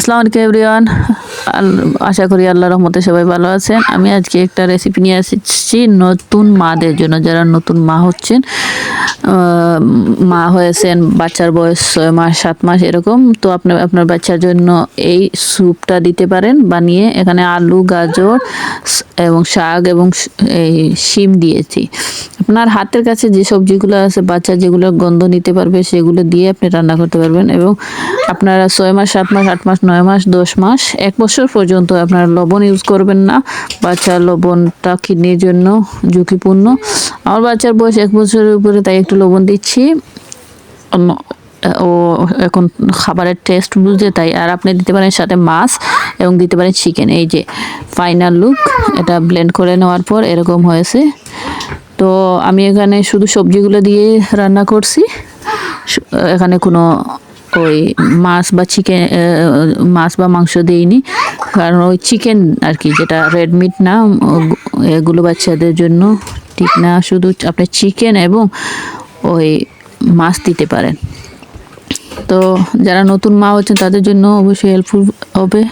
আসসালামু আলাইকুম এভরিওয়ান। আশা করি আল্লাহর রহমতে সবাই ভালো আছেন। আমি আজকে একটা রেসিপি নিয়ে এসেছি নতুন মাদের জন্য, যারা নতুন মা হচ্ছেন, মা হয়েছেন, বাচ্চার বয়স 6 মাস 7 মাস এরকম, তো আপনার বাচ্চার জন্য এই স্যুপটা দিতে পারেন বানিয়ে। এখানে আলু, গাজর এবং শাক এবং এই শিম দিয়েছি। আপনার হাতের কাছে যে সবজিগুলো আছে, বাচ্চা যেগুলো গন্ধ নিতে পারবে সেগুলো দিয়ে আপনি রান্না করতে পারবেন। এবং আপনারা 6 মাস 7 মাস 8 মাস 9 মাস 10 মাস 1 বছর পর্যন্ত আপনারা লবণ ইউজ করবেন না। বাচ্চার লবণটা কিডনির জন্য ঝুঁকিপূর্ণ। আমার বাচ্চার বয়স 1 বছরের উপরে, তাই একটু লবণ দিচ্ছি। ও এখন খাবারের টেস্ট বুঝতে তাই। আর আপনি দিতে পারেন সাথে মাছ এবং দিতে পারেন চিকেন। এই যে ফাইনাল লুক, এটা ব্লেন্ড করে নেওয়ার পর এরকম হয়েছে। তো আমি এখানে শুধু সবজিগুলো দিয়ে রান্না করছি, এখানে কোনো ওই মাছ বা মাংস দিইনি, কারণ ওই চিকেন আর কি, যেটা রেড মিট না, এগুলো বাচ্চাদের জন্য ঠিক না। শুধু আপনি চিকেন এবং ওই মাছ দিতে পারেন। তো যারা নতুন মা হচ্ছেন তাদের জন্য অবশ্যই হেল্পফুল হবে।